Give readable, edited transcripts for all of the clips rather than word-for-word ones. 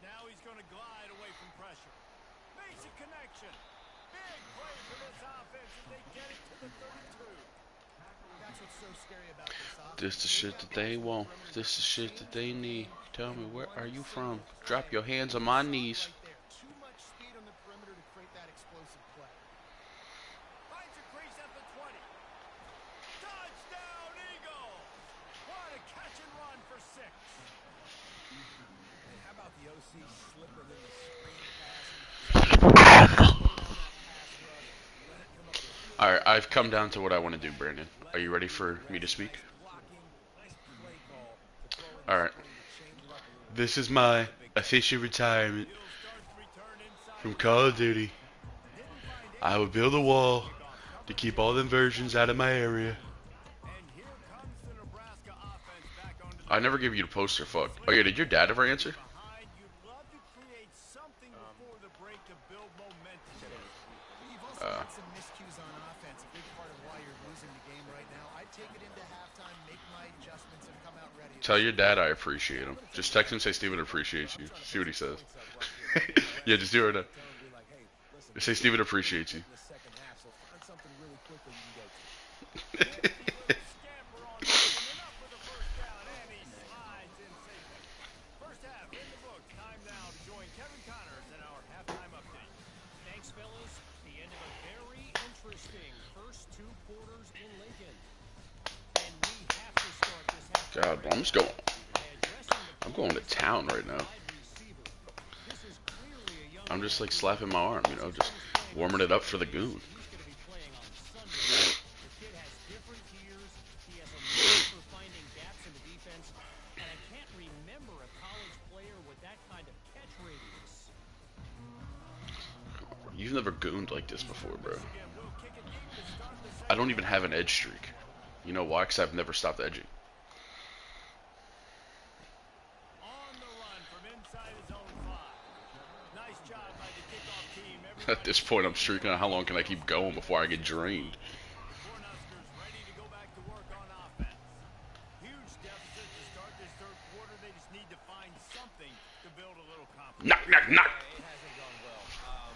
Now he's going to glide away from pressure. Makes a connection. Big play for this offense as they get it to the 32. That's what's so scary about this offense. This the shit that they want. This the shit that they need. Tell me, where are you from? Drop your hands on my knees. Too much speed on the perimeter to create that explosive play. Finds a crease at the 20. Touchdown, Eagles! What a catch and run for 6. And how about the OC slipping in the screen pass? Alright, I've come down to what I want to do, Brandon. Are you ready for me to speak? Alright. This is my official retirement from Call of Duty. I will build a wall to keep all them versions out of my area. I never gave you the poster, fuck. Oh yeah, did your dad ever answer? Tell your dad I appreciate him. Just text him, say Steven appreciates you. See what he says. Yeah, just do it right now. Just say Steven appreciates you. Thanks, fellas. The end of a very interesting first 2 quarters in Lincoln. And we have to start this half. God, bro, I'm going to town right now. I'm just like slapping my arm, you know, just warming it up for the goon. You've never gooned like this before, bro. I don't even have an edge streak. You know why? Because I've never stopped edging. At this point, I'm streaking on how long can I keep going before I get drained. Knock, knock, knock.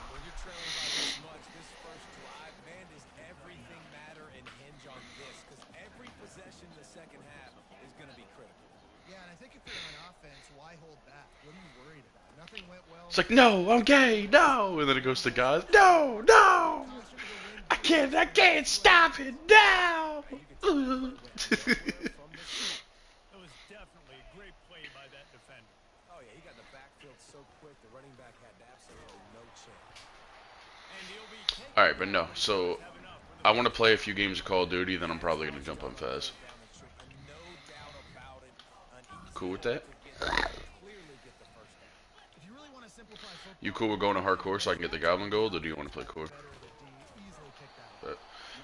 When you're trailing by this much, this first drive, man, does everything matter and hinge on this? Because every possession in the second half is going to be critical. Yeah, and I think if you're on offense, why hold back? What are you worried about? Nothing went well. It's like, no, I'm gay, no. And then it goes to guys, no, no. I can't stop it, no. Alright, but no, so I want to play a few games of Call of Duty, then I'm probably going to jump on Phas. Cool with that? You cool with going to hardcore so I can get the Goblin Gold, or do you want to play core? But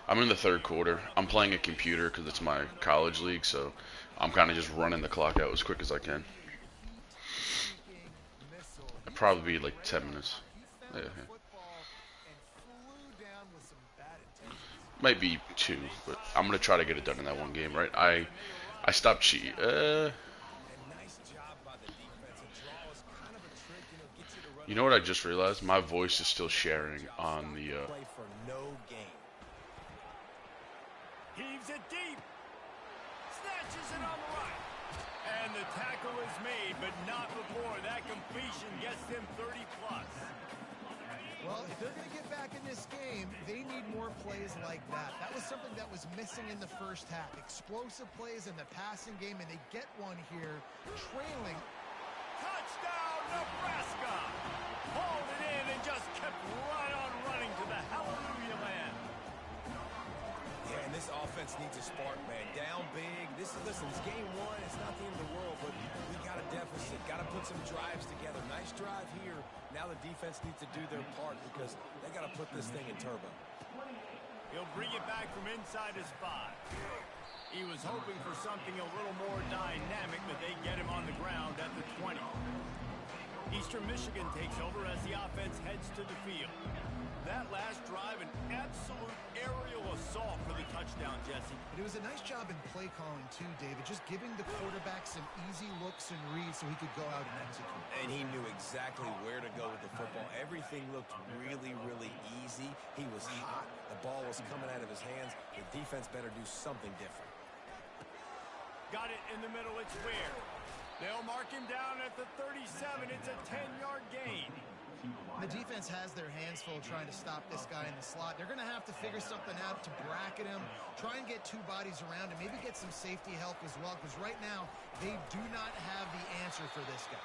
I'm in the 3rd quarter. I'm playing a computer because it's my college league, so I'm kind of just running the clock out as quick as I can. It'll probably be like 10 minutes. Yeah. Might be 2, but I'm gonna try to get it done in that one game, right? I stopped cheating. You know what I just realized? My voice is still sharing on the. Heaves it deep. Snatches it on the right. And the tackle is made, but not before that completion gets them 30 plus. Well, if they're going to get back in this game, they need more plays like that. That was something that was missing in the first half. Explosive plays in the passing game, and they get one here, trailing. Touchdown, Nebraska! Pulled it in and just kept right on running to the hallelujah land. Yeah, and this offense needs a spark, man. Down big. Listen, it's game 1. It's not the end of the world, but we got a deficit. Got to put some drives together. Nice drive here. Now the defense needs to do their part because they got to put this thing in turbo. He'll bring it back from inside his 5. He was hoping for something a little more dynamic, but they get him on the ground at the 20. Eastern Michigan takes over as the offense heads to the field. That last drive, an absolute aerial assault for the touchdown, Jesse. It was a nice job in play calling, too, David, just giving the quarterback some easy looks and reads so he could go out and execute. And he knew exactly where to go with the football. Everything looked really, really easy. He was hot. The ball was coming out of his hands. The defense better do something different. Got it in the middle. It's Ware. They'll mark him down at the 37. It's a 10-yard gain. The defense has their hands full trying to stop this guy in the slot. They're going to have to figure something out to bracket him, try and get two bodies around him, maybe get some safety help as well, because right now they do not have the answer for this guy.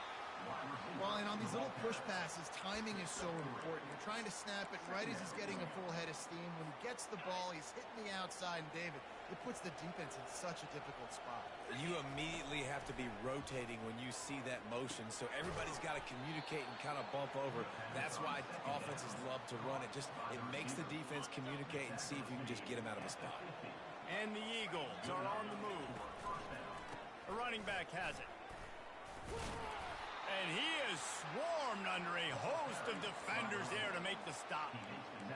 Well, and on these little push passes, timing is so important. You're trying to snap it right as he's getting a full head of steam. When he gets the ball, he's hitting the outside, and David, it puts the defense in such a difficult spot. You immediately have to be rotating when you see that motion, so everybody's got to communicate and kind of bump over. That's why offenses love to run it. It makes the defense communicate and see if you can just get him out of a spot. And the Eagles are on the move. The running back has it. And he is swarmed under a host of defenders there to make the stop.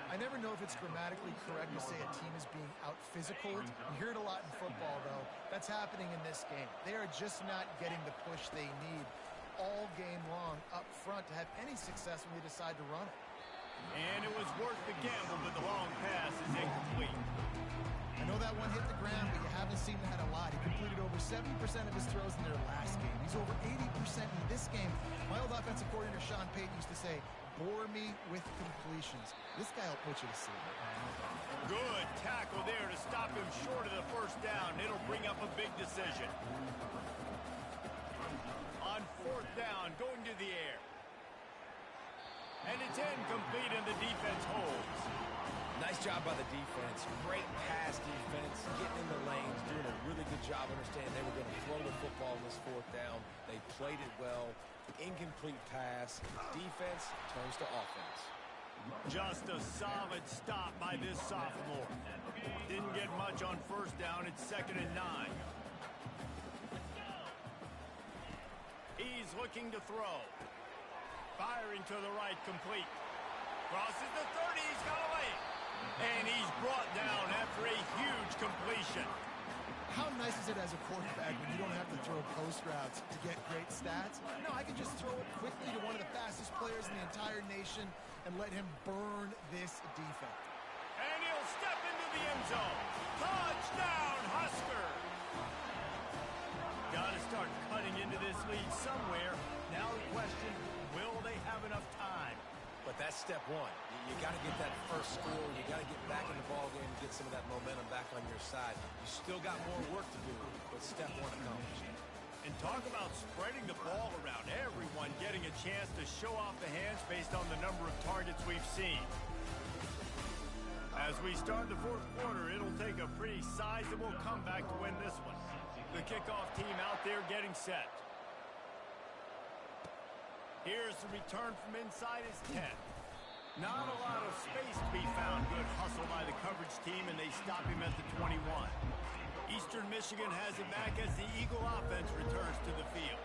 I never know if it's grammatically correct to say a team is being out-physical. You hear it a lot in football, though. That's happening in this game. They are just not getting the push they need all game long up front to have any success when they decide to run it. And it was worth the gamble, but the long pass is incomplete. I know that one hit the ground, but you haven't seen that a lot. He completed over 70% of his throws in their last game. He's over 80% in this game. My old offensive coordinator, Sean Payton, used to say, bore me with completions. This guy will put you to sleep. Good tackle there to stop him short of the first down. It'll bring up a big decision. On fourth down, going to the air. And it's incomplete, and the defense holds. Nice job by the defense. Great pass defense, getting in the lanes, doing a really good job understanding they were going to throw the football on this fourth down. They played it well. Incomplete pass. Defense turns to offense. Just a solid stop by this sophomore. Didn't get much on first down. It's 2nd and 9. He's looking to throw. Firing to the right, complete. Crosses the 30. He's got away. And he's brought down after a huge completion. How nice is it as a quarterback when you don't have to throw post routes to get great stats? No, I can just throw it quickly to one of the fastest players in the entire nation and let him burn this defense. And he'll step into the end zone. Touchdown, Husker! Got to start cutting into this lead somewhere. Now the question, will they have enough time? But that's step one. You got to get that first score. You got to get back in the ball game and get some of that momentum back on your side. You still got more work to do, but step one accomplished. And talk about spreading the ball around. Everyone getting a chance to show off the hands based on the number of targets we've seen. As we start the fourth quarter, it'll take a pretty sizable comeback to win this one. The kickoff team out there getting set. Here's the return from inside his 10. Not a lot of space to be found. Good hustle by the coverage team, and they stop him at the 21. Eastern Michigan has it back as the Eagle offense returns to the field.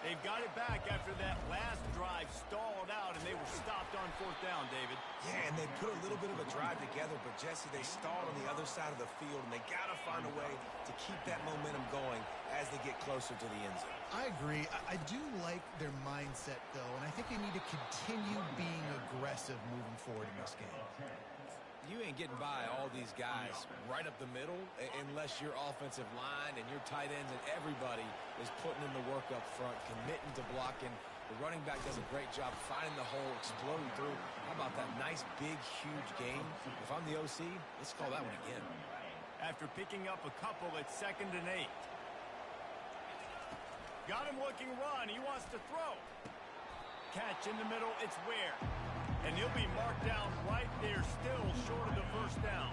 They've got it back after that last drive stalled out, and they were stopped on fourth down, David. Yeah, and they put a little bit of a drive together, but, Jesse, they stalled on the other side of the field, and they got to find a way to keep that momentum going as they get closer to the end zone. I agree. I do like their mindset, though, and I think they need to continue being aggressive moving forward in this game. You ain't getting by all these guys right up the middle unless your offensive line and your tight ends and everybody is putting in the work up front, committing to blocking. The running back does a great job finding the hole, exploding through. How about that nice, big, huge game? If I'm the OC, let's call that one again. After picking up a couple, it's 2nd and 8. Got him looking run. He wants to throw. Catch in the middle. It's Ware. And he'll be marked down right there, still short of the first down.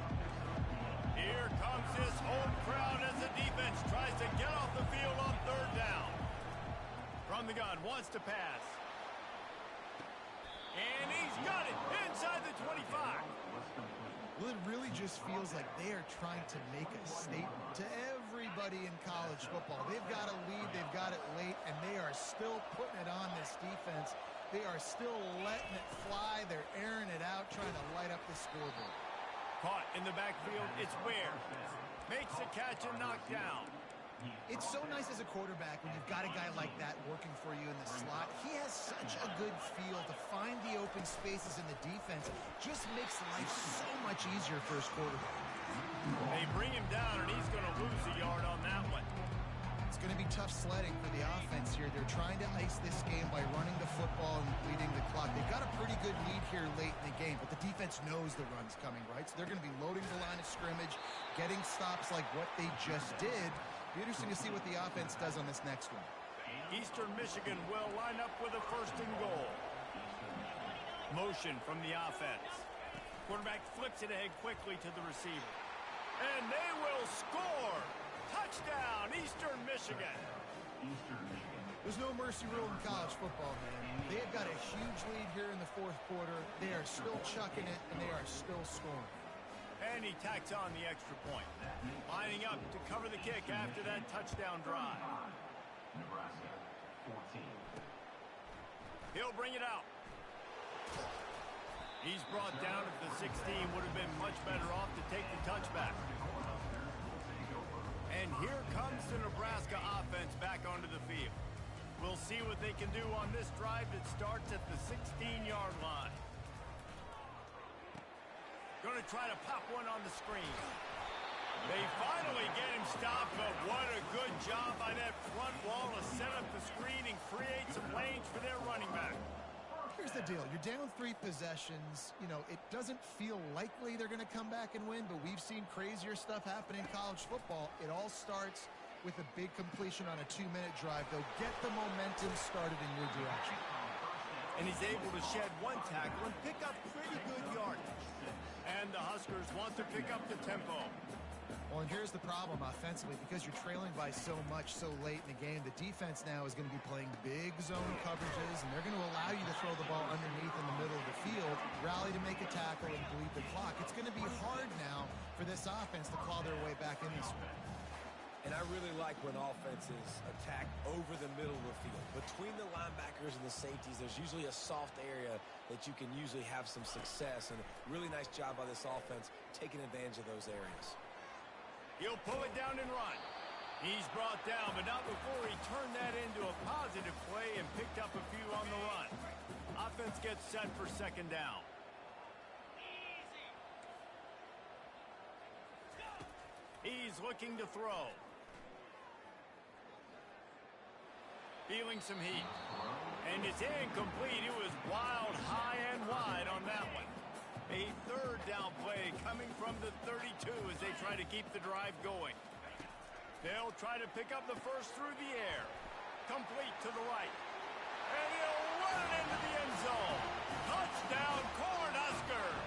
Here comes this home crowd as the defense tries to get off the field on third down. From the gun, wants to pass. And he's got it inside the 25. Well, it really just feels like they are trying to make a statement to everybody in college football. They've got a lead, they've got it late, and they are still putting it on this defense. They are still letting it fly. They're airing it out, trying to light up the scoreboard. Caught in the backfield, it's Ware. Makes the catch and knocked down. It's so nice as a quarterback when you've got a guy like that working for you in the slot. He has such a good feel to find the open spaces in the defense. Just makes life so much easier for his quarterback. They bring him down, and he's going to lose a yard on that one. It's going to be tough sledding for the offense here. They're trying to ice this game by running the football and leading the clock. They've got a pretty good lead here late in the game, but the defense knows the run's coming, right? So they're going to be loading the line of scrimmage, getting stops like what they just did. Be interesting to see what the offense does on this next one. Eastern Michigan will line up with a 1st and goal. Motion from the offense. Quarterback flips it ahead quickly to the receiver. And they will score! Touchdown, Eastern Michigan! There's no mercy rule in college football, man. They have got a huge lead here in the 4th quarter. They are still chucking it, and they are still scoring. And he tacks on the extra point. Lining up to cover the kick after that touchdown drive. He'll bring it out. He's brought down at the 16. Would have been much better off to take the touchback. And here comes the Nebraska offense back onto the field. We'll see what they can do on this drive that starts at the 16-yard line. Going to try to pop one on the screen. They finally get him stopped, but what a good job by that front wall to set up the screen and create some lanes for their running back. Here's the deal. You're down 3 possessions. You know, it doesn't feel likely they're going to come back and win, but we've seen crazier stuff happen in college football. It all starts with a big completion on a 2-minute drive. They'll get the momentum started in your direction. And he's able to shed 1 tackle and pick up pretty good yardage. And the Huskers want to pick up the tempo. Well, and here's the problem offensively. Because you're trailing by so much so late in the game, the defense now is going to be playing big zone coverages, and they're going to allow you to throw the ball underneath in the middle of the field, rally to make a tackle, and bleed the clock. It's going to be hard now for this offense to claw their way back in this one. And I really like when offenses attack over the middle of the field. Between the linebackers and the safeties, there's usually a soft area that you can usually have some success. And a really nice job by this offense taking advantage of those areas. He'll pull it down and run. He's brought down, but not before he turned that into a positive play and picked up a few on the run. Offense gets set for 2nd down. He's looking to throw. Feeling some heat. And it's incomplete. It was wild, high, and wide on that one. A 3rd down play coming from the 32 as they try to keep the drive going. They'll try to pick up the 1st through the air. Complete to the right. And he'll run it into the end zone. Touchdown, Cornhuskers!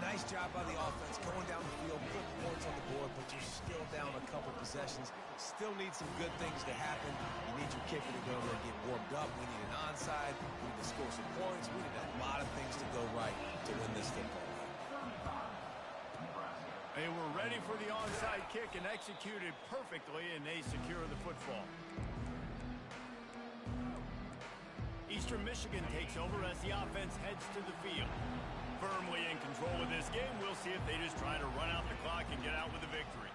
Nice job by the offense going down the field, putting points on the board, but you're still down a couple possessions. Still need some good things to happen. You need your kicker to go there and get warmed up. We need an onside. We need to score some points. We need a lot of things to go right to win this football game. They were ready for the onside kick and executed perfectly, and they secure the football. Eastern Michigan takes over as the offense heads to the field. Firmly in control of this game. We'll see if they just try to run out the clock and get out with a victory.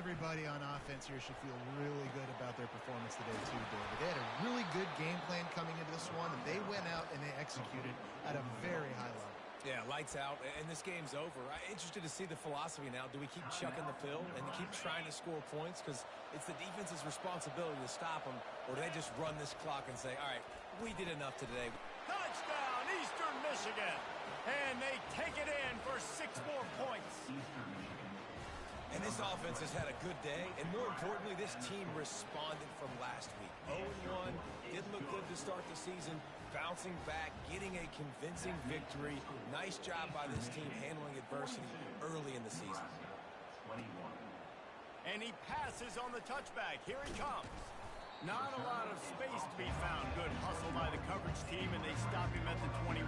Everybody on offense here should feel really good about their performance today too, David. They had a really good game plan coming into this one, and they went out and they executed at a very high level. Yeah, lights out, and this game's over. I'm interested to see the philosophy now. Do we keep chucking the pill and keep trying to score points? Because it's the defense's responsibility to stop them, or do they just run this clock and say, all right, we did enough today. Touchdown, Eastern Michigan! And they take it in for 6 more points. And this offense has had a good day, and more importantly, this team responded from last week. 0-1, didn't look good to start the season, bouncing back, getting a convincing victory. Nice job by this team handling adversity early in the season. And he passes on the touchback. Here he comes. Not a lot of space to be found. Good hustle by the coverage team, and they stop him at the 21.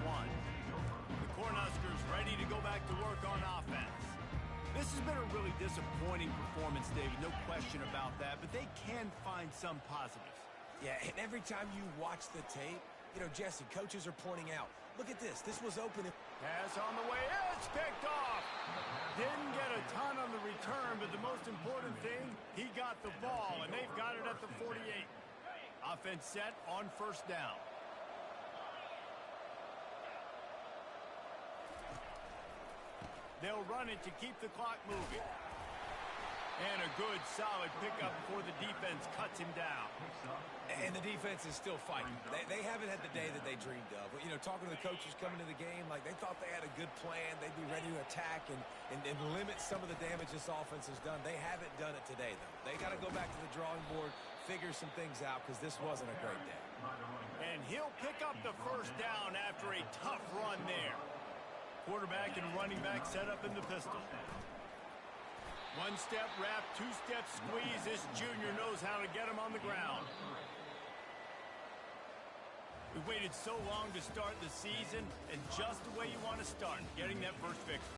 The Cornhuskers ready to go back to work on offense. This has been a really disappointing performance, David. No question about that, but they can find some positives. Yeah, and every time you watch the tape, you know, Jesse, coaches are pointing out, look at this. This was open. Pass on the way. It's picked off. Didn't get a ton on the return, but the most important thing, he got the ball, and they've got it at the 48. Offense set on first down. They'll run it to keep the clock moving. And a good, solid pickup before the defense cuts him down. And the defense is still fighting. They haven't had the day that they dreamed of. You know, talking to the coaches coming to the game, like they thought they had a good plan. They'd be ready to attack and limit some of the damage this offense has done. They haven't done it today, though. They got to go back to the drawing board, figure some things out, because this wasn't a great day. And he'll pick up the first down after a tough run there. Quarterback and running back set up in the pistol. One-step wrap, two-step squeeze. This junior knows how to get him on the ground. We waited so long to start the season, and just the way you want to start, getting that first victory.